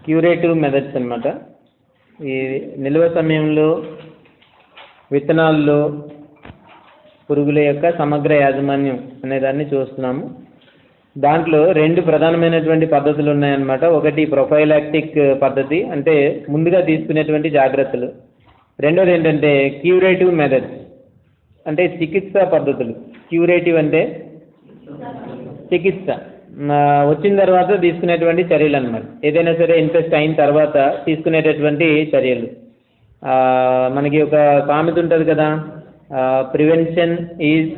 Curative methods అన్నమాట. ఈ నిల్వ సమయంలో విత్తనాల్లో పురుగుల యొక్క సమగ్ర యాజమాన్యం అనేదాన్ని చూస్తున్నాము. దాంట్లో రెండు ప్రధానమైనటువంటి పద్ధతులు ఉన్నాయన్నమాట. ఒకటి ప్రొఫైలాక్టిక్ పద్ధతి, అంటే ముందుగా తీసుకునేటువంటి జాగ్రత్తలు. రెండోది ఏంటంటే క్యూరేటివ్ మెథడ్స్, అంటే చికిత్సా పద్ధతులు. క్యూరేటివ్ అంటే చికిత్స, వచ్చిన తర్వాత తీసుకునేటువంటి చర్యలు అన్నమాట. ఏదైనా సరే ఇన్ఫెక్ట్ అయిన తర్వాత తీసుకునేటటువంటి చర్యలు. మనకి ఒక సామెత ఉంటుంది కదా, prevention is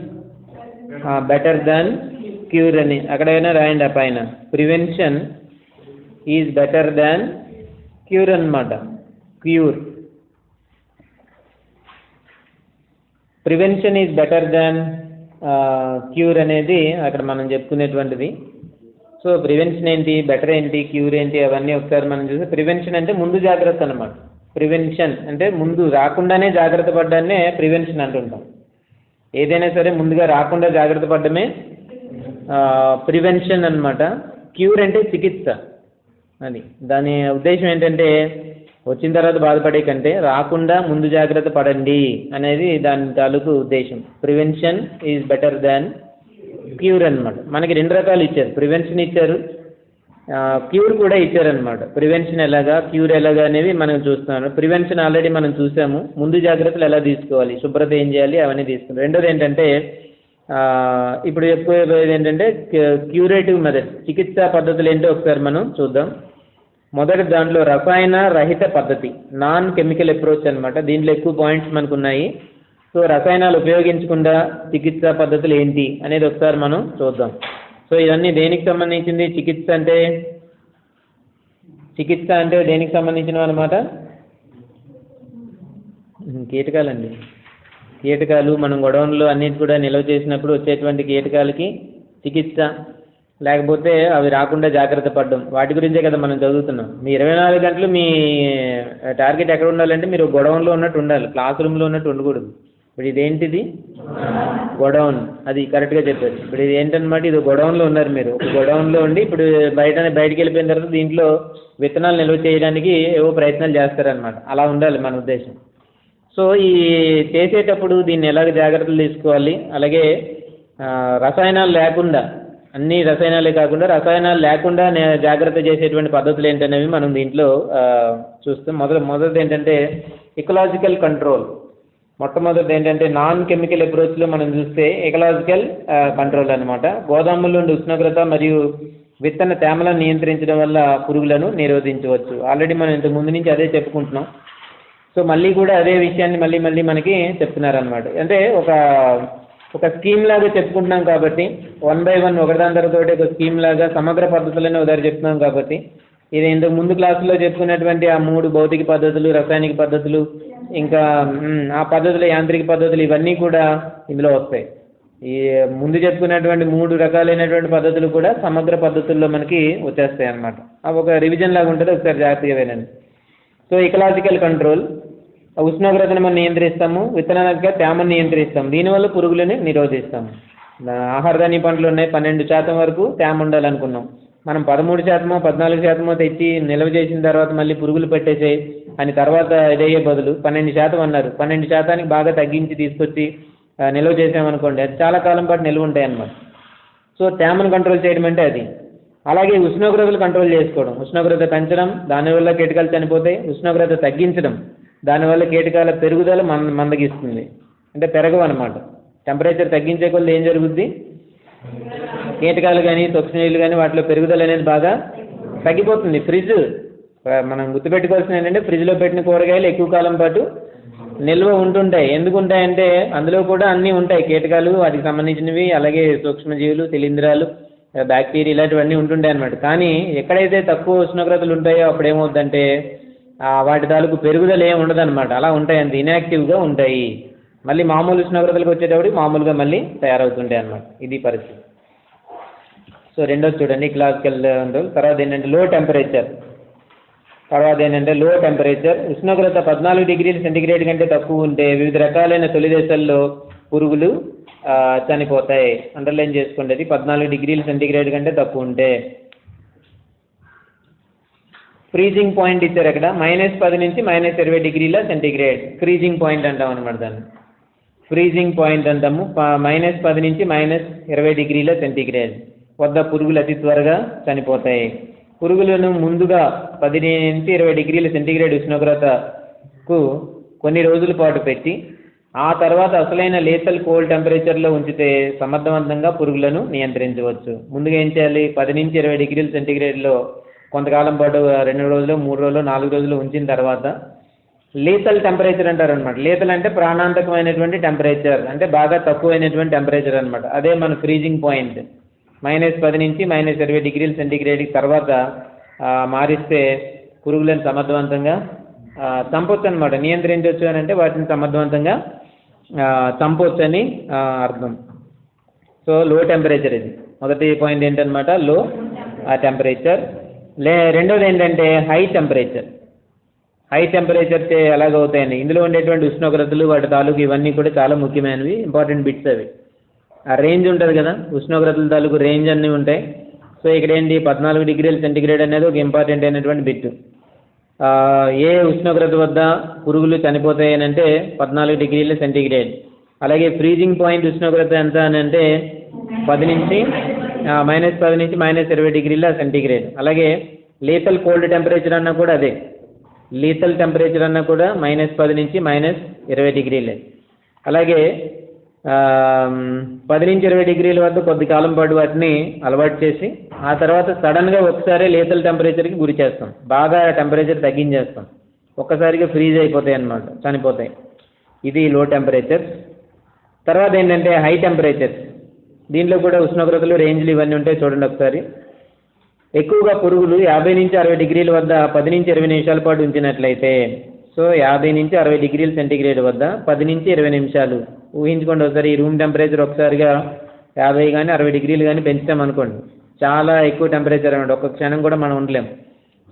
better than cure అని. అక్కడైనా రాయండి ఆ పైన, prevention is better than cure అన్నమాట. Cure, prevention is better than cure అనేది అక్కడ మనం చెప్పుకునేటువంటిది. సో ప్రివెన్షన్ ఏంటి, బెటర్ ఏంటి, క్యూర్ ఏంటి, అవన్నీ ఒకసారి మనం చూస్తే, ప్రివెన్షన్ అంటే ముందు జాగ్రత్త అన్నమాట. ప్రివెన్షన్ అంటే ముందు రాకుండానే జాగ్రత్త పడ్డాన్నే ప్రివెన్షన్ అంటుంటాం. ఏదైనా సరే ముందుగా రాకుండా జాగ్రత్త పడ్డమే ప్రివెన్షన్ అన్నమాట. క్యూర్ అంటే చికిత్స. అది దాని ఉద్దేశం ఏంటంటే, వచ్చిన తర్వాత బాధపడే కంటే రాకుండా ముందు జాగ్రత్త పడండి అనేది దాని తాలూకు ఉద్దేశం. Prevention is better than cure అన్నమాట. మనకి రెండు రకాలు ఇచ్చారు, ప్రివెన్షన్ ఇచ్చారు, క్యూర్ కూడా ఇచ్చారనమాట. ప్రివెన్షన్ ఎలాగా, క్యూర్ ఎలాగా అనేవి మనం చూస్తున్నాము. ప్రివెన్షన్ ఆల్రెడీ మనం చూసాము, ముందు జాగ్రత్తలు ఎలా తీసుకోవాలి, శుభ్రత ఏం చేయాలి అవన్నీ తీసుకున్నాం. రెండోది ఏంటంటే ఇప్పుడు చెప్పేది ఏంటంటే క్యూరేటివ్ మెథడ్, చికిత్సా పద్ధతులు ఏంటో ఒకసారి మనం చూద్దాం. మొదటి దాంట్లో రసాయన రహిత పద్ధతి, నాన్ కెమికల్ అప్రోచ్ అనమాట. దీంట్లో ఎక్కువ పాయింట్స్ మనకు ఉన్నాయి. సో రసాయనాలు ఉపయోగించకుండా చికిత్సా పద్ధతులు ఏంటి అనేది ఒకసారి మనం చూద్దాం. సో ఇవన్నీ దేనికి సంబంధించింది? చికిత్స అంటే దేనికి సంబంధించినవి అనమాట? కీటకాలండి. కీటకాలు మనం గొడవల్లో అన్నిటి కూడా నిల్వ చేసినప్పుడు వచ్చేటువంటి కీటకాలకి చికిత్స, లేకపోతే అవి రాకుండా జాగ్రత్త పడడం, వాటి గురించే కదా మనం చదువుతున్నాం. మీ 24 గంటలు మీ టార్గెట్ ఎక్కడ ఉండాలంటే మీరు గొడవన్లో ఉన్నట్టు ఉండాలి, క్లాస్ రూమ్లో ఉన్నట్టు ఉండకూడదు. ఇప్పుడు ఇదేంటిది? గొడౌన్. అది కరెక్ట్గా చెప్పారు. ఇప్పుడు ఇది ఏంటన్నమాట, ఇది గొడౌన్లో ఉన్నారు మీరు. ఒక గొడౌన్లో ఉండి ఇప్పుడు బయటికి వెళ్ళిపోయిన తర్వాత దీంట్లో విత్తనాలు నిల్వ చేయడానికి ఏవో ప్రయత్నాలు చేస్తారనమాట. అలా ఉండాలి మన ఉద్దేశం. సో ఈ చేసేటప్పుడు దీన్ని ఎలాగ జాగ్రత్తలు తీసుకోవాలి, అలాగే రసాయనాలు లేకుండా, అన్ని రసాయనాలే కాకుండా రసాయనాలు లేకుండా జాగ్రత్త చేసేటువంటి పద్ధతులు ఏంటనేవి మనం దీంట్లో చూస్తాం. మొదటిది ఏంటంటే ఎకలాజికల్ కంట్రోల్. మొట్టమొదటి ఏంటంటే నాన్ కెమికల్ అప్రోచ్లో మనం చూస్తే ఎకలాజికల్ కంట్రోల్ అనమాట. గోదాముల నుండి ఉష్ణోగ్రత మరియు విత్తన తేమలను నియంత్రించడం వల్ల పురుగులను నిరోధించవచ్చు. ఆల్రెడీ మనం ఇంతకు ముందు నుంచి అదే చెప్పుకుంటున్నాం. సో మళ్ళీ కూడా అదే విషయాన్ని మళ్ళీ మనకి చెప్తున్నారనమాట. అంటే ఒక స్కీమ్ లాగా చెప్పుకుంటున్నాం కాబట్టి 1 by 1 ఒకదాని తర్వాత ఒక స్కీమ్ లాగా సమగ్ర పద్ధతులను ఉదాహరణ చెప్తున్నాం కాబట్టి, ఇది ఇంతకు ముందు క్లాసులో చెప్పుకున్నటువంటి ఆ 3 భౌతిక పద్ధతులు, రసాయనిక పద్ధతులు, ఇంకా ఆ పద్ధతులు, యాంత్రిక పద్ధతులు, ఇవన్నీ కూడా ఇందులో వస్తాయి. ఈ ముందు చెప్పుకున్నటువంటి 3 రకాలైనటువంటి పద్ధతులు కూడా సమగ్ర పద్ధతుల్లో మనకి వచ్చేస్తాయి అన్నమాట. అవి ఒక రివిజన్ లాగా ఉంటుంది, ఒకసారి జాగ్రత్తగా వినండి. సో ఎకలాజికల్ కంట్రోల్, ఉష్ణోగ్రతను మనం నియంత్రిస్తాము, విత్తనాల తేమను నియంత్రిస్తాము, దీనివల్ల పురుగులని నిరోధిస్తాము. ఆహార ధాన్య పంటలు ఉన్నాయి, 12% వరకు తేమ ఉండాలనుకున్నాం. మనం 13%, 14% తెచ్చి నిల్వ చేసిన తర్వాత మళ్ళీ పురుగులు పెట్టేసాయి అని తర్వాత ఇదయ్యే బదులు 12% అన్నారు. 12%కి బాగా తగ్గించి తీసుకొచ్చి నిల్వ చేసామనుకోండి, అది చాలా కాలం పాటు నిల్వ ఉంటాయి అన్నమాట. సో తేమను కంట్రోల్ చేయడం అంటే అది. అలాగే ఉష్ణోగ్రతలు కంట్రోల్ చేసుకోవడం, ఉష్ణోగ్రత పెంచడం, దానివల్ల కీటకాలు చనిపోతాయి. ఉష్ణోగ్రత తగ్గించడం, దానివల్ల కీటకాల పెరుగుదల మందగిస్తుంది, అంటే పెరగవు అనమాట. టెంపరేచర్ తగ్గించే కొద్ది ఏం జరుగుద్ది? కీటకాలు కానీ సూక్ష్మజీవులు కానీ వాటిలో పెరుగుదల అనేది బాగా తగ్గిపోతుంది. ఫ్రిడ్జ్ మనం గుర్తుపెట్టుకోవాల్సింది ఏంటంటే, ఫ్రిడ్జ్లో పెట్టిన కూరగాయలు ఎక్కువ కాలం పాటు నిల్వ ఉంటుంటాయి. ఎందుకు ఉంటాయంటే అందులో కూడా అన్నీ ఉంటాయి, కీటకాలు, వాటికి సంబంధించినవి, అలాగే సూక్ష్మజీవులు, శిలీంధ్రాలు, బ్యాక్టీరియా, ఇలాంటివన్నీ ఉంటుంటాయి అన్నమాట. కానీ ఎక్కడైతే తక్కువ ఉష్ణోగ్రతలు ఉంటాయో అప్పుడు ఏమవుతుందంటే వాటి తాలూకు పెరుగుదల ఏమి ఉండదన్నమాట. అలా ఉంటాయి, అంత ఇన్యాక్టివ్గా ఉంటాయి. మళ్ళీ మామూలు ఉష్ణోగ్రతలకు వచ్చేటప్పుడు మామూలుగా మళ్ళీ తయారవుతుంటాయి అన్నమాట. ఇది పరిస్థితి. సో రెండోది చూడండి, క్లాసికల్ కంట్రోల్. తర్వాత ఏంటంటే లో టెంపరేచర్. లో టెంపరేచర్, ఉష్ణోగ్రత 14 డిగ్రీల సెంటీగ్రేడ్ కంటే తక్కువ ఉంటే వివిధ రకాలైన తొలి దశల్లో పురుగులు చనిపోతాయి. అండర్లైన్ చేసుకోండి, అది 14 డిగ్రీల సెంటీగ్రేడ్ కంటే తక్కువ ఉంటే. ఫ్రీజింగ్ పాయింట్ ఇచ్చారు అక్కడ -10 నుంచి -20 డిగ్రీల సెంటీగ్రేడ్ ఫ్రీజింగ్ పాయింట్ అంటాం అనమాట దాన్ని. ఫ్రీజింగ్ పాయింట్ అంటాము. -10 నుంచి -20 డిగ్రీల సెంటీగ్రేడ్ వద్ద పురుగులు అతి త్వరగా చనిపోతాయి. పురుగులను ముందుగా 10 నుంచి 20 డిగ్రీల సెంటీగ్రేడ్ ఉష్ణోగ్రతకు కొన్ని రోజుల పాటు పెట్టి ఆ తర్వాత అసలైన లేతల్ కోల్డ్ టెంపరేచర్లో ఉంచితే సమర్థవంతంగా పురుగులను నియంత్రించవచ్చు. ముందుగా ఏం చేయాలి? 10 నుంచి 20 డిగ్రీల సెంటీగ్రేడ్లో కొంతకాలం పాటు 2 రోజులు 3 రోజులు 4 రోజులు ఉంచిన తర్వాత లీతల్ టెంపరేచర్ అంటారనమాట. లీతల్ అంటే ప్రాణాంతకమైనటువంటి టెంపరేచర్, అంటే బాగా తక్కువైనటువంటి టెంపరేచర్ అనమాట. అదే మన ఫ్రీజింగ్ పాయింట్. -10 నుంచి -20 డిగ్రీల సెంటీగ్రేడ్కి తర్వాత మారిస్తే పురుగులను సమర్థవంతంగా చంపొచ్చు అనమాట. నియంత్రించవచ్చు అని అంటే వాటిని సమర్థవంతంగా చంపొచ్చు అని అర్థం. సో లో టెంపరేచర్ ఇది మొదటి పాయింట్ ఏంటనమాట, లో టెంపరేచర్. రెండోది ఏంటంటే హై టెంపరేచర్. హై టెంపరేచర్ ఎలాగవుతాయని ఇందులో ఉండేటువంటి ఉష్ణోగ్రతలు వాటి తాలూకు ఇవన్నీ కూడా చాలా ముఖ్యమైనవి, ఇంపార్టెంట్ బిట్స్ అవి. ఆ రేంజ్ ఉంటుంది కదా, ఉష్ణోగ్రతల తాలూకు రేంజ్ అన్నీ ఉంటాయి. సో ఇక్కడ ఏంటి 14 డిగ్రీల సెంటీగ్రేడ్ అనేది ఒక ఇంపార్టెంట్ అయినటువంటి బిట్. ఏ ఉష్ణోగ్రత వద్ద పురుగులు చనిపోతాయి అని అంటే 14 డిగ్రీల సెంటీగ్రేడ్. అలాగే ఫ్రీజింగ్ పాయింట్ ఉష్ణోగ్రత ఎంత అని అంటే -10 నుంచి -20 డిగ్రీల సెంటీగ్రేడ్. అలాగే లీతల్ కోల్డ్ టెంపరేచర్ అన్నా కూడా అదే. లీతల్ టెంపరేచర్ అన్నా కూడా -10 నుంచి -20 డిగ్రీలే. అలాగే 10 నుంచి 20 డిగ్రీల వద్ద కొద్ది కాలం పాటు వాటిని అలవాటు చేసి ఆ తర్వాత సడన్గా ఒకసారి లీతల్ టెంపరేచర్కి గురి చేస్తాం, బాగా టెంపరేచర్ తగ్గించేస్తాం, ఒక్కసారిగా ఫ్రీజ్ అయిపోతాయి అన్నమాట, చనిపోతాయి. ఇది లో టెంపరేచర్. తర్వాత ఏంటంటే హై టెంపరేచర్. దీంట్లో కూడా ఉష్ణోగ్రతలు రేంజ్లు ఇవన్నీ ఉంటాయి, చూడండి ఒకసారి. ఎక్కువగా పురుగులు 50 నుంచి 60 డిగ్రీల వద్ద 10 నుంచి 20 నిమిషాల పాటు ఉంచినట్లయితే, సో 50 నుంచి 60 డిగ్రీల సెంటీగ్రేడ్ వద్ద 10 నుంచి 20 నిమిషాలు ఊహించుకోండి ఒకసారి. ఈ రూమ్ టెంపరేచర్ ఒకసారిగా 50 కానీ 60 డిగ్రీలు కానీ పెంచుతామనుకోండి, చాలా ఎక్కువ టెంపరేచర్ అన్నమాట, ఒక్క క్షణం కూడా మనం ఉండలేము.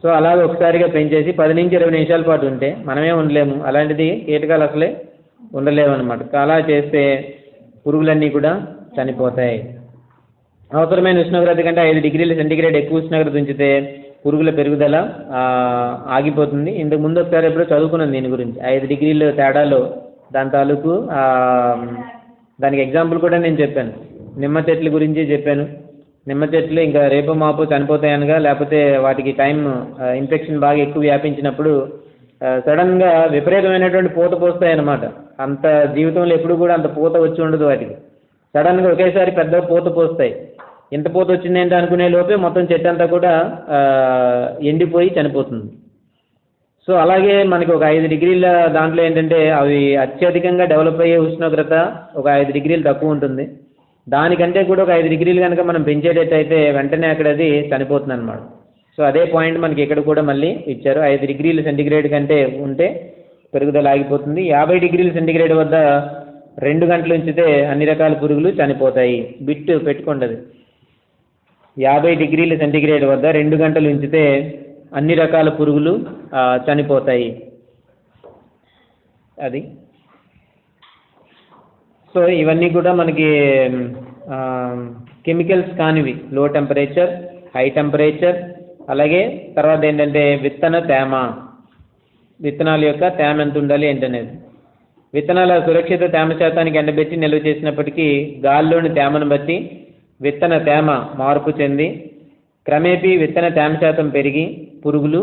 సో అలాగే ఒకసారిగా పెంచేసి 10 నుంచి 20 నిమిషాల పాటు ఉంటే మనమే ఉండలేము, అలాంటిది కీటకాలు అసలే ఉండలేము అనమాట. అలా చేస్తే పురుగులన్నీ కూడా చనిపోతాయి. అవసరమైన ఉష్ణోగ్రత కంటే 5 డిగ్రీల సెంటీగ్రేడ్ ఎక్కువ ఉష్ణోగ్రత ఉంచితే పురుగుల పెరుగుదల ఆగిపోతుంది. ఇంతకు ముందు ఒకసారి ఎప్పుడో చదువుకున్నాను దీని గురించి, 5 డిగ్రీల తేడాలో దాని తాలూకు దానికి ఎగ్జాంపుల్ కూడా నేను చెప్పాను. నిమ్మ చెట్ల గురించి చెప్పాను. నిమ్మ చెట్లు ఇంకా రేపు మాపు చనిపోతాయనగా, లేకపోతే వాటికి ఇన్ఫెక్షన్ బాగా ఎక్కువ వ్యాపించినప్పుడు సడన్గా విపరీతమైనటువంటి పూత పోస్తాయి అన్నమాట. అంత జీవితంలో ఎప్పుడు కూడా అంత పూత వచ్చి ఉండదు వాటికి. సడన్గా ఒకేసారి పెద్ద పూత పోస్తాయి. ఎంత పూత వచ్చిందేంటి అనుకునే లోపే మొత్తం చెట్టు అంతా కూడా ఎండిపోయి చనిపోతుంది. సో అలాగే మనకి ఒక 5 డిగ్రీల దాంట్లో ఏంటంటే అవి అత్యధికంగా డెవలప్ అయ్యే ఉష్ణోగ్రత ఒక 5 డిగ్రీలు తక్కువ ఉంటుంది. దానికంటే కూడా ఒక 5 డిగ్రీలు కనుక మనం పెంచేటట్టయితే వెంటనే అక్కడ అది చనిపోతుంది అనమాట. సో అదే పాయింట్ మనకి ఇక్కడ కూడా మళ్ళీ ఇచ్చారు. 5 డిగ్రీల సెంటీగ్రేడ్ కంటే ఉంటే పెరుగుదల ఆగిపోతుంది. 50 డిగ్రీల సెంటీగ్రేడ్ వద్ద 2 గంటలు ఉంచితే అన్ని రకాల పురుగులు చనిపోతాయి. బిట్ పెట్టుకోండి అది. 50 డిగ్రీల సెంటీగ్రేడ్ వద్ద 2 గంటలు ఉంచితే అన్ని రకాల పురుగులు చనిపోతాయి. అది. సో ఇవన్నీ కూడా మనకి కెమికల్స్ కానివి. లో టెంపరేచర్, హై టెంపరేచర్, అలాగే తర్వాత ఏంటంటే విత్తన తేమ, విత్తనాల యొక్క తేమ ఎంత ఉండాలి ఏంటనేది. విత్తనాల సురక్షిత తేమ శాతానికి ఎండబెట్టి నిల్వ చేసినప్పటికీ గాలిలోని తేమను బట్టి విత్తన తేమ మార్పు చెంది క్రమేపీ విత్తన తేమ శాతం పెరిగి పురుగులు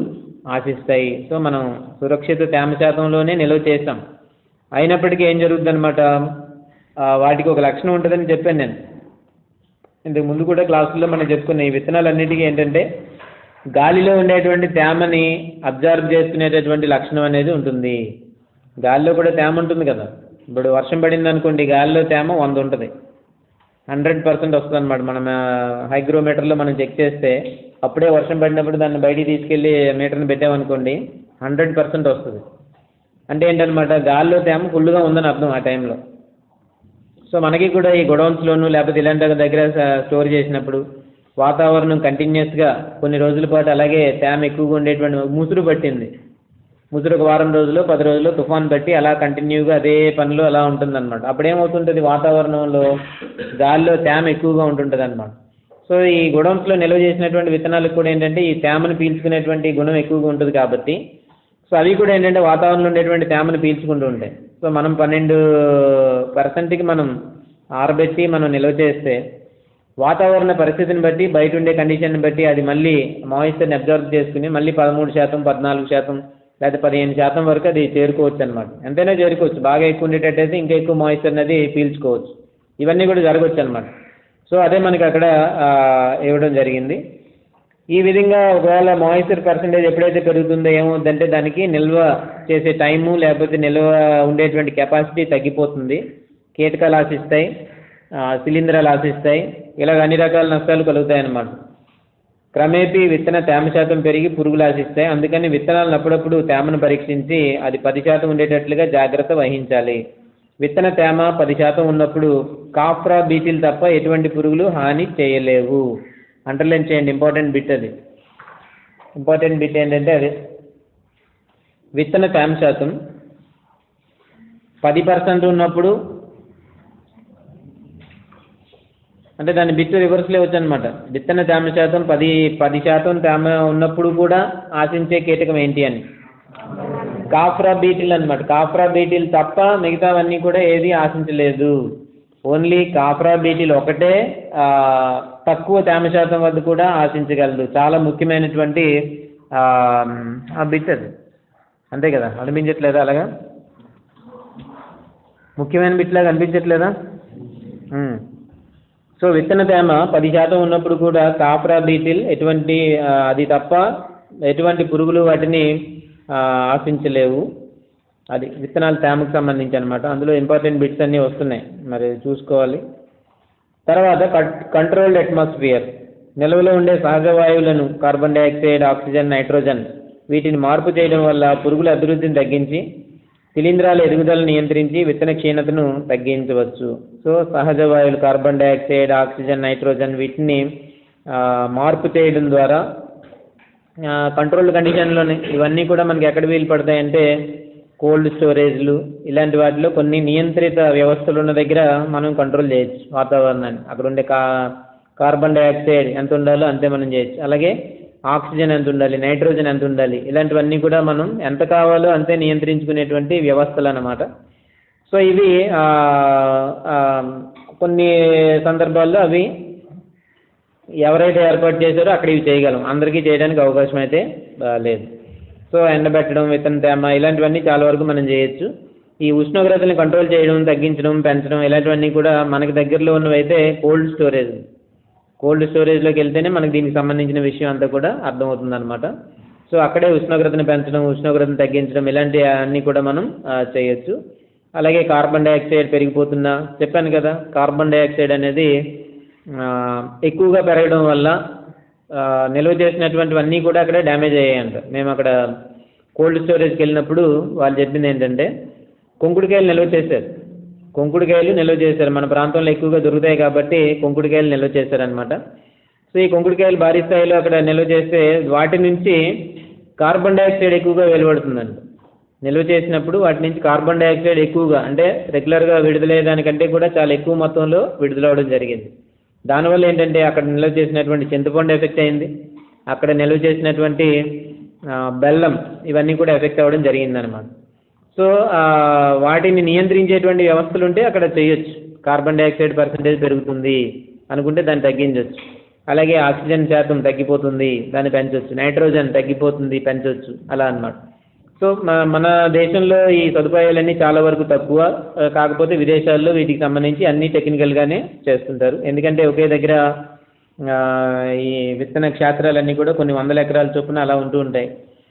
ఆశిస్తాయి. సో మనం సురక్షిత తేమ శాతంలోనే నిల్వ చేస్తాం, అయినప్పటికీ ఏం జరుగుతుందన్నమాట, వాటికి ఒక లక్షణం ఉంటుందని చెప్పాను నేను ఇంతకు ముందు కూడా క్లాసుల్లో మనం చెప్పుకున్న. ఈ విత్తనాలన్నిటికీ ఏంటంటే గాలిలో ఉండేటువంటి తేమని అబ్జర్వ్ చేసుకునేటటువంటి లక్షణం అనేది ఉంటుంది. గాలిలో కూడా తేమ ఉంటుంది కదా. ఇప్పుడు వర్షం పడింది అనుకోండి, గాలిలో తేమ 100 ఉంటుంది, 100% వస్తుంది అనమాట. మనం హైగ్రోమీటర్లో మనం చెక్ చేస్తే అప్పుడే వర్షం పడినప్పుడు దాన్ని బయటికి తీసుకెళ్ళి మీటర్ని పెట్టామనుకోండి 100% వస్తుంది. అంటే ఏంటనమాట, గాలిలో తేమ ఫుల్గా ఉందని అర్థం ఆ టైంలో. సో మనకి కూడా ఈ గొడౌన్స్లోను లేకపోతే ఇలాంటి దగ్గర స్టోర్ చేసినప్పుడు వాతావరణం కంటిన్యూస్గా కొన్ని రోజుల పాటు అలాగే తేమ ఎక్కువగా ఉండేటువంటి ముసురు పట్టింది, ముసురు ఒక వారం రోజులు 10 రోజులు తుఫాన్ బట్టి అలా కంటిన్యూగా అదే పనిలో అలా ఉంటుందన్నమాట. అప్పుడేమవుతుంటుంది, వాతావరణంలో గాలిలో తేమ ఎక్కువగా ఉంటుంటుంది అనమాట. సో సో ఈ గోడౌన్స్లో నిల్వ చేసినటువంటి విత్తనాలకు కూడా ఏంటంటే ఈ తేమను పీల్చుకునేటువంటి గుణం ఎక్కువగా ఉంటుంది కాబట్టి సో అవి కూడా ఏంటంటే వాతావరణంలో ఉండేటువంటి తేమను పీల్చుకుంటూ ఉంటాయి. సో మనం 12% మనం ఆరబెట్టి మనం నిల్వ చేస్తే వాతావరణ పరిస్థితిని బట్టి బయట ఉండే కండిషన్ని బట్టి అది మళ్ళీ మాయిశ్చర్ని అబ్జర్వ్ చేసుకుని మళ్ళీ 13%, 14% లేదా 15% వరకు అది చేరుకోవచ్చు అనమాట. ఎంతైనా చేరుకోవచ్చు. బాగా ఎక్కువ ఉండేటట్టయితే ఇంకా ఎక్కువ మాయిశ్చర్ అనేది పీల్చుకోవచ్చు. ఇవన్నీ కూడా జరగవచ్చు అనమాట. సో అదే మనకి అక్కడ ఇవ్వడం జరిగింది. ఈ విధంగా ఒకవేళ మాయిశ్చర్ పర్సంటేజ్ ఎప్పుడైతే పెరుగుతుందో ఏమవుతుందంటే దానికి నిల్వ చేసే టైము లేకపోతే నిల్వ ఉండేటువంటి కెపాసిటీ తగ్గిపోతుంది. కీటకాలు ఆశిస్తాయి, శిలీంధ్రాలు ఆశిస్తాయి, ఇలాగ అన్ని రకాల నష్టాలు కలుగుతాయి అన్నమాట. క్రమేపీ విత్తన తేమ శాతం పెరిగి పురుగులు ఆశిస్తాయి. అందుకని విత్తనాలను అప్పుడప్పుడు తేమను పరీక్షించి అది 10% ఉండేటట్లుగా జాగ్రత్త వహించాలి. విత్తన తేమ 10% ఉన్నప్పుడు కాఫ్రా బీటీలు తప్ప ఎటువంటి పురుగులు హాని చేయలేవు. అండర్లైన్ చేయండి, ఇంపార్టెంట్ బిట్ అది. ఇంపార్టెంట్ బిట్ ఏంటంటే అది విత్తన తేమ శాతం 10% ఉన్నప్పుడు, అంటే దాని బిట్ రివర్స్లో వచ్చు అనమాట. విత్తన తేమ శాతం 10% తేమ ఉన్నప్పుడు కూడా ఆశించే కీటకం ఏంటి అని కాఫ్రా బీటిల్ అనమాట. కాఫ్రా బీటిల్ తప్ప మిగతావన్నీ కూడా ఏది ఆశించలేదు. ఓన్లీ కాఫ్రా బీటిల్ ఒకటే తక్కువ తేమ శాతం వద్ద కూడా ఆశించగలదు. చాలా ముఖ్యమైనటువంటి బిట్ అది. అంతే కదా, అనిపించట్లేదా? అలాగా ముఖ్యమైన బిట్లాగా అనిపించట్లేదా? సో విత్తన తేమ 10% ఉన్నప్పుడు కూడా కాఫ్రా బీటిల్ అది తప్ప ఎటువంటి పురుగులు వాటిని ఆశించలేవు. అది విత్తనాల తేమకు సంబంధించి అనమాట. అందులో ఇంపార్టెంట్ బిట్స్ అన్నీ వస్తున్నాయి, మరి చూసుకోవాలి. తర్వాత కంట్రోల్డ్ అట్మాస్ఫియర్, నిల్వలో ఉండే సహజ వాయువులను కార్బన్ డైఆక్సైడ్, ఆక్సిజన్, నైట్రోజన్ వీటిని మార్పు చేయడం వల్ల పురుగుల అభివృద్ధిని తగ్గించి శిలీంధ్రాల ఎదుగుదలను నియంత్రించి విత్తన క్షీణతను తగ్గించవచ్చు. సో సహజ వాయువులు కార్బన్ డైఆక్సైడ్, ఆక్సిజన్, నైట్రోజన్ వీటిని మార్పు చేయడం ద్వారా కంట్రోల్డ్ కండిషన్లోనే ఇవన్నీ కూడా మనకి ఎక్కడ వీలు పడతాయంటే కోల్డ్ స్టోరేజ్లు ఇలాంటి వాటిలో కొన్ని నియంత్రిత వ్యవస్థలు ఉన్న దగ్గర మనం కంట్రోల్ చేయొచ్చు వాతావరణాన్ని. అక్కడ ఉండే కార్బన్ డైఆక్సైడ్ ఎంత ఉండాలో అంతే మనం చేయొచ్చు. అలాగే ఆక్సిజన్ ఎంత ఉండాలి, నైట్రోజన్ ఎంత ఉండాలి, ఇలాంటివన్నీ కూడా మనం ఎంత కావాలో అంతే నియంత్రించుకునేటువంటి వ్యవస్థలు అన్నమాట. సో ఇవి కొన్ని సందర్భాల్లో అవి ఎవరైతే ఏర్పాటు చేశారో అక్కడ ఇవి చేయగలం, అందరికీ చేయడానికి అవకాశం అయితే లేదు. సో ఎండబెట్టడం, విత్తన తేమ ఇలాంటివన్నీ చాలా వరకు మనం చేయొచ్చు. ఈ ఉష్ణోగ్రతని కంట్రోల్ చేయడం, తగ్గించడం, పెంచడం ఇలాంటివన్నీ కూడా మనకి దగ్గరలో ఉన్నవైతే కోల్డ్ స్టోరేజ్లోకి వెళ్తేనే మనకి దీనికి సంబంధించిన విషయం అంతా కూడా అర్థమవుతుంది అనమాట. సో అక్కడే ఉష్ణోగ్రతను పెంచడం, ఉష్ణోగ్రతను తగ్గించడం ఇలాంటి అన్నీ కూడా మనం చేయొచ్చు. అలాగే కార్బన్ డైఆక్సైడ్ పెరిగిపోతున్నా చెప్పాను కదా, కార్బన్ డైఆక్సైడ్ అనేది ఎక్కువగా పెరగడం వల్ల నిల్వ చేసినటువంటివన్నీ కూడా అక్కడ డ్యామేజ్ అయ్యాయంట. మేము అక్కడ కోల్డ్ స్టోరేజ్కి వెళ్ళినప్పుడు వాళ్ళు చెప్పింది ఏంటంటే కుంకుడుకాయలు నిల్వ చేశారు. మన ప్రాంతంలో ఎక్కువగా దొరుకుతాయి కాబట్టి కుంకుడుకాయలు నిల్వ చేశారనమాట. సో ఈ కుంకుడుకాయలు భారీ స్థాయిలో అక్కడ నిల్వ చేస్తే వాటి నుంచి కార్బన్ డైఆక్సైడ్ ఎక్కువగా వెలువడుతుందండి. నిల్వ చేసినప్పుడు వాటి నుంచి కార్బన్ డైఆక్సైడ్ ఎక్కువగా, అంటే రెగ్యులర్గా విడుదలయ్యేదానికంటే కూడా చాలా ఎక్కువ మొత్తంలో విడుదలవడం జరిగింది. దానివల్ల ఏంటంటే అక్కడ నిల్వ చేసినటువంటి చింతపండు ఎఫెక్ట్ అయింది, అక్కడ నిల్వ చేసినటువంటి బెల్లం ఇవన్నీ కూడా ఎఫెక్ట్ అవ్వడం జరిగిందనమాట. సో వాటిని నియంత్రించేటువంటి వ్యవస్థలు ఉంటే అక్కడ చేయొచ్చు. కార్బన్ డైఆక్సైడ్ పర్సంటేజ్ పెరుగుతుంది అనుకుంటే దాన్ని తగ్గించవచ్చు. అలాగే ఆక్సిజన్ శాతం తగ్గిపోతుంది, దాన్ని పెంచవచ్చు. నైట్రోజన్ తగ్గిపోతుంది, పెంచవచ్చు, అలా అన్నమాట. సో మన దేశంలో ఈ సదుపాయాలన్నీ చాలా వరకు తక్కువ, కాకపోతే విదేశాల్లో వీటికి సంబంధించి అన్నీ టెక్నికల్గానే చేస్తుంటారు. ఎందుకంటే ఒకే దగ్గర ఈ విత్తన క్షేత్రాలన్నీ కూడా కొన్ని వందల ఎకరాల చొప్పున అలా ఉంటూ ఉంటాయి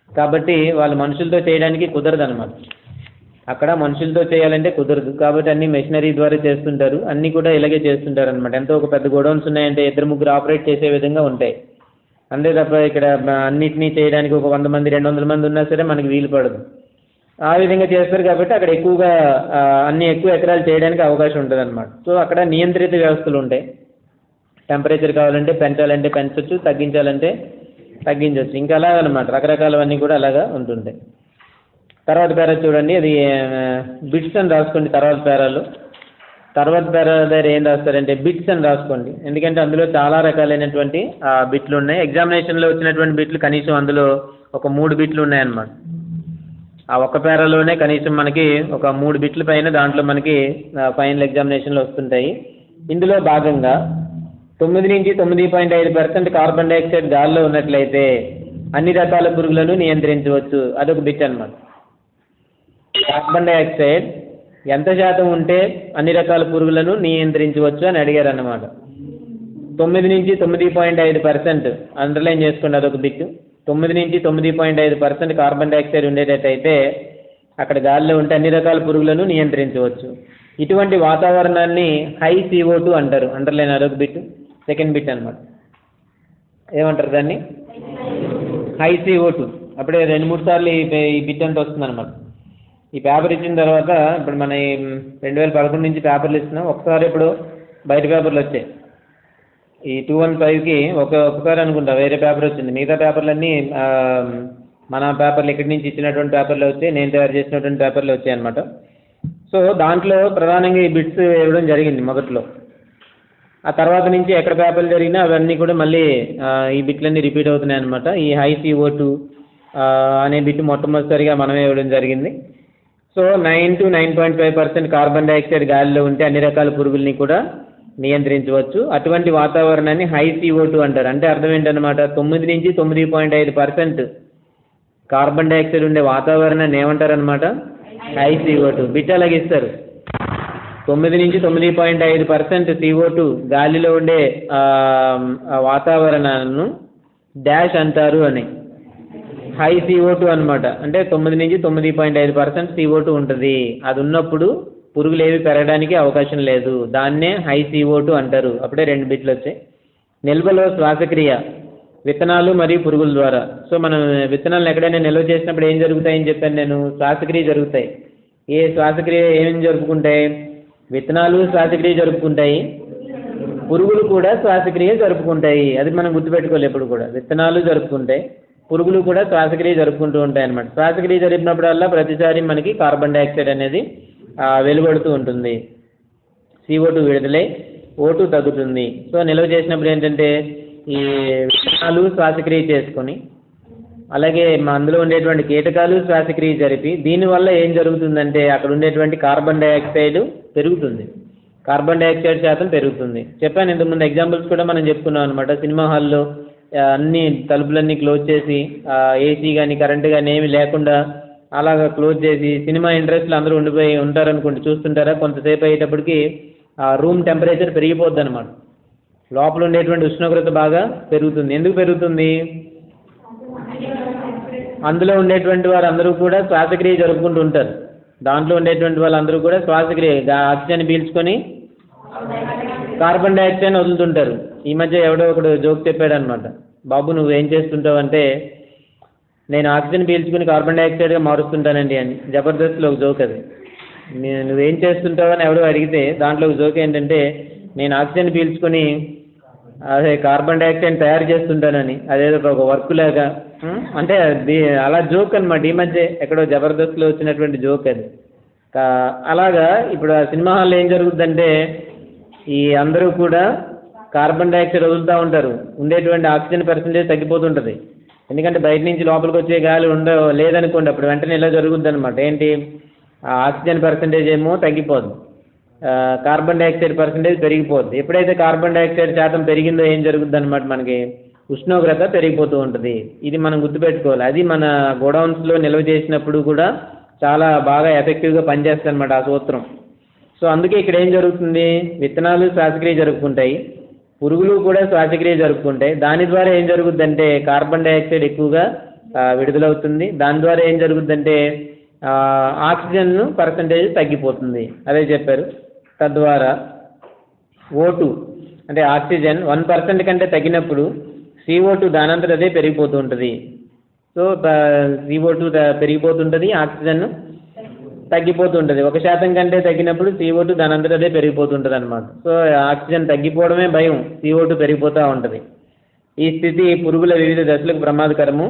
కాబట్టి వాళ్ళు మనుషులతో చేయడానికి కుదరదు అనమాట. అక్కడ మనుషులతో చేయాలంటే కుదరదు కాబట్టి అన్ని మెషినరీ ద్వారా చేస్తుంటారు. అన్నీ కూడా ఇలాగే చేస్తుంటారు అనమాట. ఎంతో ఒక పెద్ద గోడౌన్స్ ఉన్నాయంటే 2-3 ఆపరేట్ చేసే విధంగా ఉంటాయి. అంతే తప్ప ఇక్కడ అన్నిటినీ చేయడానికి ఒక 100 మంది 200 మంది ఉన్నా సరే మనకి వీలు పడదు. ఆ విధంగా చేస్తారు కాబట్టి అక్కడ ఎక్కువగా ఎక్కువ ఎకరాలు చేయడానికి అవకాశం ఉంటుంది అనమాట. సో అక్కడ నియంత్రిత వ్యవస్థలు ఉంటాయి. టెంపరేచర్ కావాలంటే పెంచాలంటే పెంచవచ్చు, తగ్గించాలంటే తగ్గించవచ్చు, ఇంకా అలాగ అనమాట. రకరకాలవన్నీ కూడా అలాగా ఉంటుంటాయి. తర్వాత పేరా చూడండి, అది బిట్స్ అని రాసుకోండి. తర్వాత పేరాలు తర్వాత దగ్గర ఏం రాస్తారంటే బిట్స్ అని రాసుకోండి, ఎందుకంటే అందులో చాలా రకాలైనటువంటి బిట్లు ఉన్నాయి. ఎగ్జామినేషన్లో వచ్చినటువంటి బిట్లు కనీసం అందులో ఒక 3 బిట్లు ఉన్నాయన్నమాట. ఆ ఒక్క పేరాలోనే కనీసం మనకి ఒక 3 బిట్ల పైన దాంట్లో మనకి ఫైనల్ ఎగ్జామినేషన్లో వస్తుంటాయి. ఇందులో భాగంగా 9 నుంచి 9.5% కార్బన్ డైఆక్సైడ్ గాలిలో ఉన్నట్లయితే అన్ని రకాల పురుగులను నియంత్రించవచ్చు. అదొక బిట్ అన్నమాట. కార్బన్ డైఆక్సైడ్ ఎంత శాతం ఉంటే అన్ని రకాల పురుగులను నియంత్రించవచ్చు అని అడిగారు అన్నమాట. 9 నుంచి 9.5% అండర్లైన్ చేసుకోండి, అదొక బిట్. 9 నుంచి 9.5% కార్బన్ డైఆక్సైడ్ ఉండేటట్టయితే అక్కడ గాలిలో ఉంటే అన్ని రకాల పురుగులను నియంత్రించవచ్చు. ఇటువంటి వాతావరణాన్ని హై CO2 అంటారు. అండర్లైన్, అదొక బిట్. సెకండ్ బిట్ అన్నమాట. ఏమంటారు దాన్ని? High CO2. అప్పుడే 2-3 సార్లు ఈ బిట్ అంతా వస్తుందన్నమాట. ఈ పేపర్ ఇచ్చిన తర్వాత ఇప్పుడు మన 2011 నుంచి పేపర్లు ఇస్తున్నాం. ఒకసారి ఇప్పుడు బయట పేపర్లు వచ్చాయి. ఈ 215కి ఒకసారి అనుకుంటా వేరే పేపర్ వచ్చింది. మిగతా పేపర్లన్నీ మన పేపర్లు ఇక్కడి నుంచి ఇచ్చినటువంటి పేపర్లు వచ్చాయి, నేను తయారు చేసినటువంటి పేపర్లు వచ్చాయి అన్నమాట. సో దాంట్లో ప్రధానంగా ఈ బిట్స్ ఇవ్వడం జరిగింది మొదట్లో. ఆ తర్వాత నుంచి ఎక్కడ పేపర్లు జరిగినా అవన్నీ కూడా మళ్ళీ ఈ బిట్లన్నీ రిపీట్ అవుతున్నాయి అన్నమాట. ఈ హై CO2 అనే బిట్ మొట్టమొదటిసారిగా మనమే ఇవ్వడం జరిగింది. సో 9 to 9.5% కార్బన్ డైఆక్సైడ్ గాలిలో ఉంటే అన్ని రకాల పురుగుల్ని కూడా నియంత్రించవచ్చు. అటువంటి వాతావరణాన్ని హై CO2 అంటారు. అంటే అర్థం ఏంటన్నమాట, 9 నుంచి 9.5% కార్బన్ డైఆక్సైడ్ ఉండే వాతావరణాన్ని ఏమంటారనమాట? High CO2. బిట్ అలాగే ఇస్తారు. 9 నుంచి 9.5% CO2 గాలిలో ఉండే వాతావరణాలను డాష్ అంటారు అని. హై CO2 అనమాట. అంటే 9 నుంచి 9.5% CO2 ఉంటుంది. అది ఉన్నప్పుడు పురుగులు ఏవి పెరగడానికి అవకాశం లేదు. దాన్నే హై CO2 అంటారు. అప్పుడే 2 బిట్లు వచ్చాయి. నిల్వలో శ్వాసక్రియ, విత్తనాలు మరియు పురుగుల ద్వారా. సో మనం విత్తనాలను ఎక్కడైనా నిల్వ చేసినప్పుడు ఏం జరుగుతాయని చెప్పాను నేను? శ్వాసక్రియ జరుగుతాయి. ఏ శ్వాసక్రియ ఏమేమి జరుపుకుంటాయి? విత్తనాలు శ్వాసక్రియ జరుపుకుంటాయి, పురుగులు కూడా శ్వాసక్రియ జరుపుకుంటాయి. అది మనం గుర్తుపెట్టుకోవాలి ఎప్పుడు కూడా. విత్తనాలు జరుపుకుంటాయి, పురుగులు కూడా శ్వాసక్రియ జరుపుకుంటూ ఉంటాయి అన్నమాట. శ్వాసక్రియ జరిపినప్పుడల్లా ప్రతిసారి మనకి కార్బన్ డైఆక్సైడ్ అనేది వెలువడుతూ ఉంటుంది. CO2 విడుదలై O2 తగ్గుతుంది. సో నిల్వ చేసినప్పుడు ఏంటంటే ఈ విత్తనాలు శ్వాసక్రియ చేసుకొని, అలాగే అందులో ఉండేటువంటి కీటకాలు శ్వాసక్రియ జరిపి, దీనివల్ల ఏం జరుగుతుందంటే అక్కడ ఉండేటువంటి కార్బన్ డైఆక్సైడ్ పెరుగుతుంది. కార్బన్ డైఆక్సైడ్ శాతం పెరుగుతుంది. చెప్పాను ఇంతకుముందు ఎగ్జాంపుల్స్ కూడా మనం చెప్పుకున్నాం అనమాట. సినిమా హాల్లో అన్ని తలుపులన్నీ క్లోజ్ చేసి AC కానీ కరెంటు కానీ ఏమి లేకుండా అలాగా క్లోజ్ చేసి సినిమా ఇంట్రెస్ట్లో అందరూ ఉండిపోయి ఉంటారనుకోండి, చూస్తుంటారా? కొంతసేపు అయ్యేటప్పటికి రూమ్ టెంపరేచర్ పెరిగిపోద్ది అనమాట. లోపల ఉండేటువంటి ఉష్ణోగ్రత బాగా పెరుగుతుంది. ఎందుకు పెరుగుతుంది? అందులో ఉండేటువంటి వారందరూ కూడా శ్వాసక్రియ జరుపుకుంటూ ఉంటారు. దాంట్లో ఉండేటువంటి వాళ్ళందరూ కూడా శ్వాసక్రియ ఆక్సిజన్ పీల్చుకొని కార్బన్ డైఆక్సైడ్ వదులుతుంటారు. ఈ మధ్య ఎవడో ఒకడు జోక్ చెప్పాడు అనమాట. బాబు నువ్వేం చేస్తుంటావు అంటే, నేను ఆక్సిజన్ పీల్చుకుని కార్బన్ డైఆక్సైడ్గా మారుస్తుంటానండి అని. జబర్దస్త్లో ఒక జోక్ అది. నువ్వేం చేస్తుంటావు అని ఎవడో అడిగితే దాంట్లో ఒక జోక్ ఏంటంటే, నేను ఆక్సిజన్ పీల్చుకొని అదే కార్బన్ డైఆక్సైడ్ తయారు చేస్తుంటానని. అదేదో ఒక వర్క్ లాగా. అంటే అలా జోక్ అనమాట. ఈ మధ్య ఎక్కడో జబర్దస్త్లో వచ్చినటువంటి జోక్ అది. అలాగా ఇప్పుడు ఆ సినిమా హాల్లో ఏం జరుగుతుందంటే ఈ అందరూ కూడా కార్బన్ డైఆక్సైడ్ వదులుతూ ఉంటారు. ఉండేటువంటి ఆక్సిజన్ పర్సెంటేజ్ తగ్గిపోతుంటుంది. ఎందుకంటే బయట నుంచి లోపలికి వచ్చే గాలి లేదనుకోండి, అప్పుడు వెంటనే ఇలా జరుగుద్ది అనమాట. ఏంటి? ఆక్సిజన్ పర్సెంటేజ్ ఏమో తగ్గిపోద్ది, కార్బన్ డైఆక్సైడ్ పర్సెంటేజ్ పెరిగిపోద్ది. ఎప్పుడైతే కార్బన్ డైఆక్సైడ్ శాతం పెరిగిందో ఏం జరుగుద్ది అనమాట, మనకి ఉష్ణోగ్రత పెరిగిపోతూ ఉంటుంది. ఇది మనం గుర్తుపెట్టుకోవాలి. అది మన గోడౌన్స్లో నిల్వ చేసినప్పుడు కూడా చాలా బాగా ఎఫెక్టివ్గా పనిచేస్తుంది అనమాట ఆ సూత్రం. సో అందుకే ఇక్కడ ఏం జరుగుతుంది? విత్తనాలు శ్వాసక్రియ జరుపుకుంటాయి, పురుగులు కూడా శ్వాసక్రియ జరుపుకుంటాయి. దాని ద్వారా ఏం జరుగుద్దంటే కార్బన్ డైఆక్సైడ్ ఎక్కువగా విడుదలవుతుంది. దాని ద్వారా ఏం జరుగుద్దంటే ఆక్సిజన్ పర్సంటేజ్ తగ్గిపోతుంది. అదే చెప్పారు. తద్వారా O2 అంటే ఆక్సిజన్ 1% కంటే తగ్గినప్పుడు CO2 దానంతట అదే పెరిగిపోతూ ఉంటుంది. So CO2 పెరిగిపోతుంటుంది, oxygen తగ్గిపోతుంటుంది. 1% కంటే తగ్గినప్పుడు CO2 దానంతట అదే పెరిగిపోతుంటుంది అనమాట. సో ఆక్సిజన్ తగ్గిపోవడమే భయం, CO2 పెరిగిపోతూ ఉంటుంది. ఈ స్థితి పురుగుల వివిధ దశలకు ప్రమాదకరము.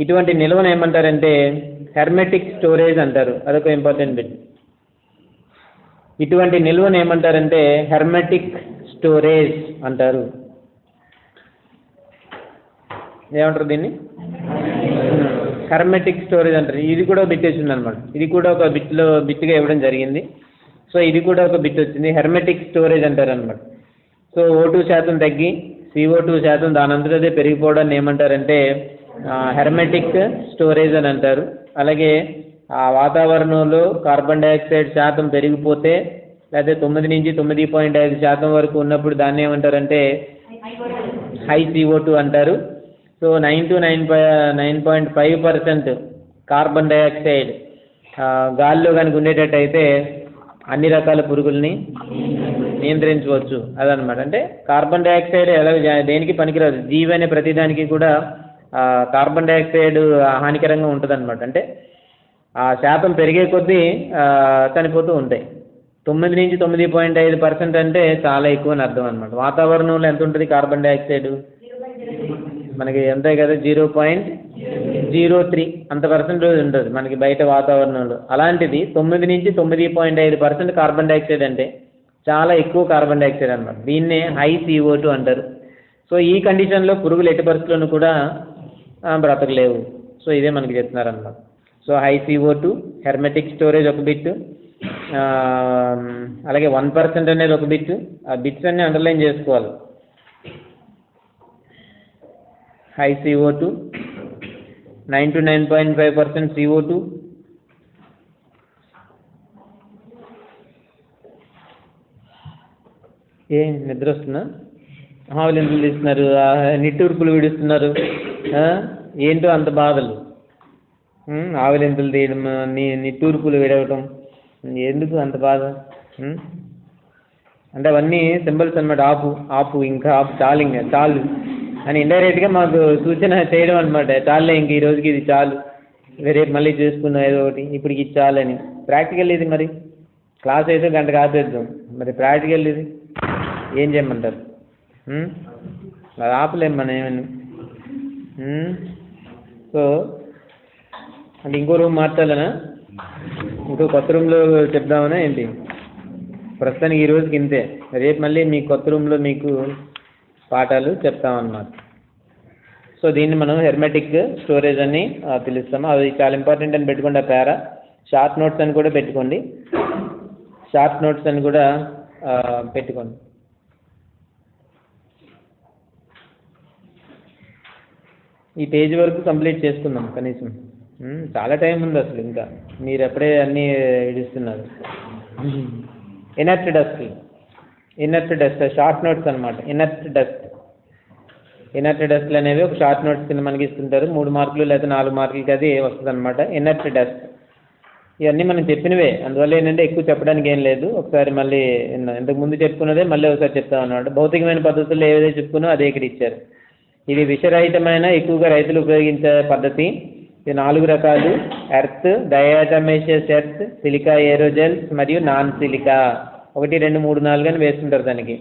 ఇటువంటి నిల్వను ఏమంటారంటే హెర్మెటిక్ స్టోరేజ్ అంటారు. అదొక ఇంపార్టెంట్ బిట్. ఇటువంటి నిల్వను ఏమంటారంటే హెర్మెటిక్ స్టోరేజ్ అంటారు. ఏమంటారు దీన్ని? హెర్మెటిక్ స్టోరేజ్ అంటారు. ఇది కూడా బిట్ వచ్చింది అనమాట. ఇది కూడా ఒక బిట్గా ఇవ్వడం జరిగింది. సో ఇది కూడా ఒక బిట్ వచ్చింది. హెర్మెటిక్ స్టోరేజ్ అంటారు అనమాట. సో O2 శాతం తగ్గి CO2 శాతం దానంతటదే పెరిగిపోవడాన్ని ఏమంటారంటే హెర్మెటిక్ స్టోరేజ్ అని అంటారు. అలాగే ఆ వాతావరణంలో కార్బన్ డైఆక్సైడ్ శాతం పెరిగిపోతే లేకపోతే 9 నుంచి 9.5% వరకు ఉన్నప్పుడు దాన్ని ఏమంటారంటే హై CO2 అంటారు. సో 9 to 9.5% కార్బన్ డైఆక్సైడ్ గాలిలో కనుక ఉండేటట్టయితే అన్ని రకాల పురుగుల్ని నియంత్రించవచ్చు అదనమాట. అంటే కార్బన్ డైఆక్సైడ్ ఎలా దేనికి పనికిరాదు. జీవి అనే ప్రతిదానికి కూడా కార్బన్ డైఆక్సైడ్ హానికరంగా ఉంటుంది అనమాట. అంటే ఆ శాతం పెరిగే కొద్దీ చనిపోతూ ఉంటాయి. 9 నుంచి 9.5% అంటే చాలా ఎక్కువ అని అర్థం అనమాట. వాతావరణంలో ఎంత ఉంటుంది కార్బన్ డైఆక్సైడ్? మనకి ఎంత కదా 0.03 అంత పర్సెంటేజ్ ఉంటుంది మనకి బయట వాతావరణంలో. అలాంటిది 9 నుంచి 9.5% కార్బన్ డైఆక్సైడ్ అంటే చాలా ఎక్కువ కార్బన్ డైఆక్సైడ్ అనమాట. దీన్నే హై CO2 అంటారు. సో ఈ కండిషన్లో పురుగులు ఎట్టి పరిస్థితుల్లోనూ కూడా బ్రతకలేవు. సో ఇదే మనకి చెప్తున్నారు అనమాట. So high CO2, hermetic storage ఒక బిట్, అలాగే 1% అనేది ఒక బిట్. ఆ బిట్స్ అన్నీ అండర్లైన్ చేసుకోవాలి. హై CO2, 9 to 9.5% CO2, నిద్ర వస్తుందా? ఆవులు ఎందుకు తీస్తున్నారు? నిట్టూర్పులు విడుస్తున్నారు. ఏంటో అంత బాధలు. ఆవులెంతులు తీయడం, నిట్టూర్పులు విడవటం, ఎందుకు అంత బాధ? అంటే అవన్నీ సింబల్స్ అనమాట. ఆపు ఇంకా ఆపు, చాలు అని ఇండైరెక్ట్గా మాకు సూచన చేయడం అనమాట. చాలులే ఇంక ఈ రోజుకి ఇది చాలు, రేపు మళ్ళీ చేసుకుందాం ఏదో ఒకటి, ఇప్పటికి ఇది చాలని. ప్రాక్టికల్ ఇది మరి. క్లాస్ అయితే గంటకు ఆపేద్దాం, మరి ప్రాక్టికల్ ఇది ఏం చేయమంటారు? అది ఆపలేం మనం ఏమని. సో అంటే ఇంకో రూమ్ మార్చాలనా? ఇంకో కొత్త రూమ్లో చెప్దామనా ఏంటి? ప్రస్తుతానికి ఈ రోజుకి ఇంతే. రేపు మళ్ళీ మీ కొత్త రూమ్లో మీకు పాఠాలు చెప్తామన్నమాట. సో దీన్ని మనం హెర్మెటిక్ స్టోరేజ్ అని పిలుస్తాము. అది చాలా ఇంపార్టెంట్ అని పెట్టుకోండి. ఆ పేరా షార్ట్ నోట్స్ అని కూడా పెట్టుకోండి. పెట్టుకోండి. ఈ పేజీ వరకు కంప్లీట్ చేసుకుందాం కనీసం. చాలా టైం ఉంది అసలు. ఇంకా మీరు ఎప్పుడే అన్నీ ఇడుస్తున్నారు. ఇనర్ట్ డస్ట్ షార్ట్ నోట్స్ అనమాట. ఇనర్ట్ డస్ట్లు అనేవి ఒక షార్ట్ నోట్స్ కింద మనకి ఇస్తుంటారు. 3 మార్కులు లేదా 4 మార్కులకి అది వస్తుంది అనమాట. ఇనర్ట్ డస్ట్ ఇవన్నీ మనం చెప్పినవే, అందువల్ల ఏంటంటే ఎక్కువ చెప్పడానికి ఏం లేదు. ఒకసారి మళ్ళీ ఇంతకుముందు చెప్పుకున్నదే మళ్ళీ ఒకసారి చెప్తాం అన్నమాట. భౌతికమైన పద్ధతుల్లో ఏదైతే చెప్పుకున్నో అదే ఇక్కడ ఇచ్చారు. ఇది విషరహితమైన ఎక్కువగా రైతులు ఉపయోగించే పద్ధతి. ఇది 4 రకాలు: ఎర్త్, డయాటమేషియస్ ఎర్త్, సిలికా ఏరోజెల్స్ మరియు నాన్ సిలికా. 1, 2, 3, 4 అని వేస్తుంటారు దానికి.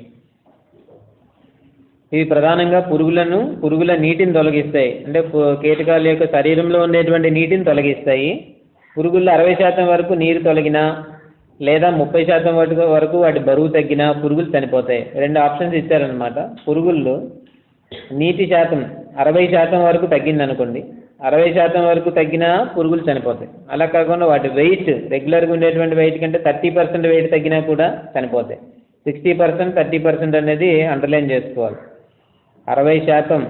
ఇవి ప్రధానంగా పురుగుల నీటిని తొలగిస్తాయి. అంటే కీటకాల యొక్క శరీరంలో ఉండేటువంటి నీటిని తొలగిస్తాయి. పురుగుల్లో 60% వరకు నీరు తొలగినా లేదా 30% వరకు వాటి బరువు తగ్గినా పురుగులు చనిపోతాయి. 2 ఆప్షన్స్ ఇచ్చారనమాట. పురుగుల్లో నీటి శాతం 60% వరకు తగ్గిందనుకోండి, 60% వరకు తగ్గినా పురుగులు చనిపోతాయి. అలా కాకుండా వాటి వెయిట్ రెగ్యులర్గా ఉండేటువంటి వెయిట్ కంటే 30% వెయిట్ తగ్గినా కూడా చనిపోతాయి. 60%, 30% అనేది అండర్లైన్ చేసుకోవాలి. 60%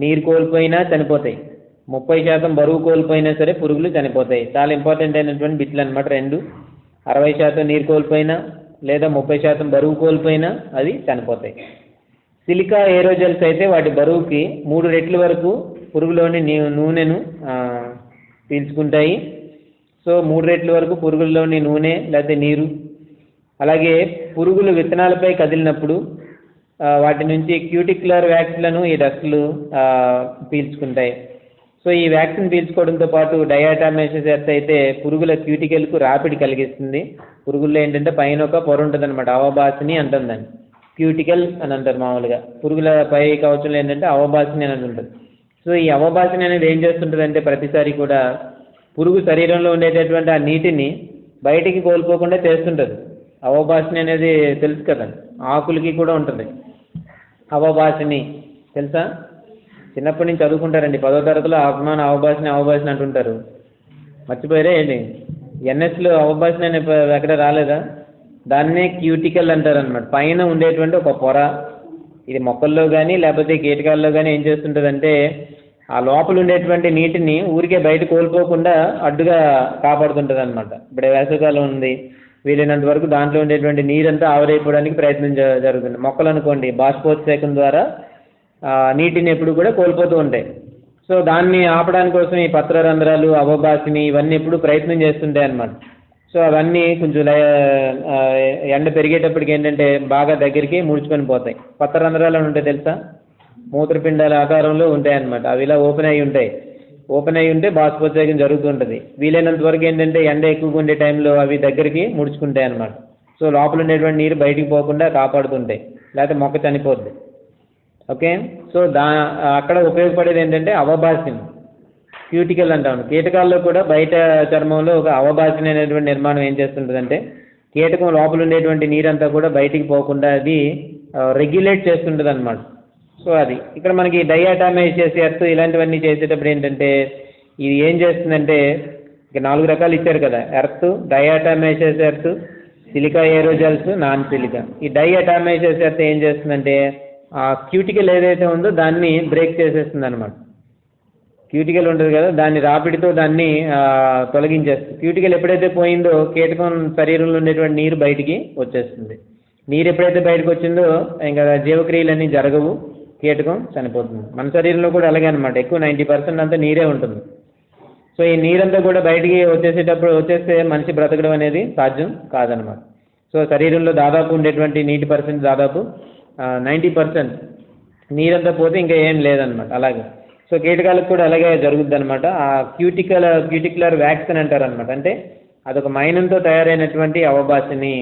నీరు కోల్పోయినా చనిపోతాయి, 30% బరువు కోల్పోయినా సరే పురుగులు చనిపోతాయి. చాలా ఇంపార్టెంట్ అయినటువంటి బిట్లు అనమాట 2. 60% నీరు కోల్పోయినా లేదా 30% బరువు కోల్పోయినా అది చనిపోతాయి. సిలికా ఏరోజెల్స్ అయితే వాటి బరువుకి 3 రెట్ల వరకు పురుగులోని నూనెను పీల్చుకుంటాయి. సో 3 రెట్ల వరకు పురుగుల్లోని నూనె లేకపోతే నీరు. అలాగే పురుగులు విత్తనాలపై కదిలినప్పుడు వాటి నుంచి క్యూటిక్యులర్ వ్యాక్స్లను ఈ డస్ట్లు పీల్చుకుంటాయి. సో ఈ వ్యాక్సిన్ పీల్చుకోవడంతో పాటు డయాటమేషియస్ ఎర్త్ అయితే పురుగుల క్యూటికల్కు రాపిడి కలిగిస్తుంది. పురుగుల్లో ఏంటంటే పైన ఒక పొర ఉంటుంది అనమాట, అవబాసిని అంటుందని. క్యూటికల్ అని అంటారు మామూలుగా. పురుగుల పై కవచంలో ఏంటంటే అవబాసిని అనేది ఉంటుంది. సో ఈ అవబాసిని అనేది ఏం చేస్తుంటుంది అంటే ప్రతిసారి కూడా పురుగు శరీరంలో ఉండేటటువంటి ఆ నీటిని బయటికి కోల్పోకుండా చేస్తుంటుంది. అవభాషిణి అనేది తెలుసు కదా, ఆకులకి కూడా ఉంటుంది అవభాషిణి, తెలుసా? చిన్నప్పటి నుంచి చదువుకుంటారండి, 10వ తరగతిలో అపమాన అవభాషిణి అవభాషిణి అంటుంటారు. మర్చిపోయారే ఏంటి? ఎన్ఎస్లో అవభాషిణి అనే ఎక్కడ రాలేదా? దాన్నే క్యూటికల్ అంటారు అనమాట. పైన ఉండేటువంటి ఒక పొర, ఇది మొక్కల్లో కానీ లేకపోతే కీటకాల్లో కానీ ఏం చేస్తుంటుందంటే ఆ లోపల ఉండేటువంటి నీటిని ఊరికే బయట కోల్పోకుండా అడ్డుగా కాపాడుతుంటుంది అనమాట. ఇప్పుడు వేసవికాలం ఉంది, వీలైనంత వరకు దాంట్లో ఉండేటువంటి నీరంతా ఆవిరైపోవడానికి ప్రయత్నం జరుగుతుంది. మొక్కలు అనుకోండి, బాష్పోత్సేకం ద్వారా నీటిని ఎప్పుడు కూడా కోల్పోతూ ఉంటాయి. సో దాన్ని ఆపడానికి కోసం ఈ పత్రరంధ్రాలు, అవభాషిని ఇవన్నీ ఎప్పుడు ప్రయత్నం చేస్తుంటాయి అన్నమాట. సో అవన్నీ కొంచెం ఎండ పెరిగేటప్పటికి ఏంటంటే బాగా దగ్గరికి ముడుచుకొని పోతాయి. పత్రరంధ్రాలు అని ఉంటాయి తెలుసా? మూత్రపిండాల ఆకారంలో ఉంటాయి అన్నమాట. అవి ఇలా ఓపెన్ అయి ఉంటాయి. ఓపెన్ అయి ఉంటే బాష్పోత్సేకం జరుగుతుంటుంది. వీలైనంత వరకు ఏంటంటే ఎండ ఎక్కువగా ఉండే టైంలో అవి దగ్గరికి ముడుచుకుంటాయి అన్నమాట. సో లోపల ఉండేటువంటి నీరు బయటికి పోకుండా కాపాడుతుంటాయి, లేకపోతే మొక్క చనిపోద్ది. ఓకే, సో అక్కడ ఉపయోగపడేది ఏంటంటే అవభాషిని, క్యూటికల్ అంటాం. కీటకాల్లో కూడా బయట చర్మంలో ఒక అవభాషిని అనేటువంటి నిర్మాణం ఏం చేస్తుంటుందంటే కీటకం లోపల ఉండేటువంటి నీరంతా కూడా బయటికి పోకుండా అది రెగ్యులేట్ చేస్తుంటుంది అన్నమాట. సో అది ఇక్కడ మనకి డయాటమైజ్ ఎర్త్ ఇలాంటివన్నీ చేసేటప్పుడు ఏంటంటే ఇది ఏం చేస్తుందంటే ఇక 4 రకాలు ఇచ్చారు కదా, earth, diatomaceous earth, silica aerosols, non silica. ఈ డయాటమైజ్ ఎర్త్ ఏం చేస్తుందంటే ఆ క్యూటికల్ ఏదైతే ఉందో దాన్ని బ్రేక్ చేసేస్తుంది అనమాట. క్యూటికల్ ఉంటుంది కదా, దాన్ని రాపిడితో దాన్ని తొలగించేస్తుంది. క్యూటికల్ ఎప్పుడైతే పోయిందో కీటకం శరీరంలో ఉండేటువంటి నీరు బయటికి వచ్చేస్తుంది. నీరు ఎప్పుడైతే బయటకు వచ్చిందో ఇంకా జీవక్రియలన్నీ జరగవు, కీటకం చనిపోతుంది. మన శరీరంలో కూడా అలాగే అనమాట, ఎక్కువ 90% అంతా నీరే ఉంటుంది. సో ఈ నీరంతా కూడా బయటికి వచ్చేస్తే మనిషి బ్రతకడం అనేది సాధ్యం కాదనమాట. సో శరీరంలో దాదాపు ఉండేటువంటి నీటి పర్సెంట్ దాదాపు 90% నీరంతా పోతే ఇంకా ఏం లేదనమాట. అలాగే సో కీటకాలకు కూడా అలాగే జరుగుద్ది అనమాట. ఆ క్యూటిక్యులర్ వ్యాక్స్ అని అంటారు అనమాట. అంటే అదొక మైనంతో తయారైనటువంటి అవభాషిని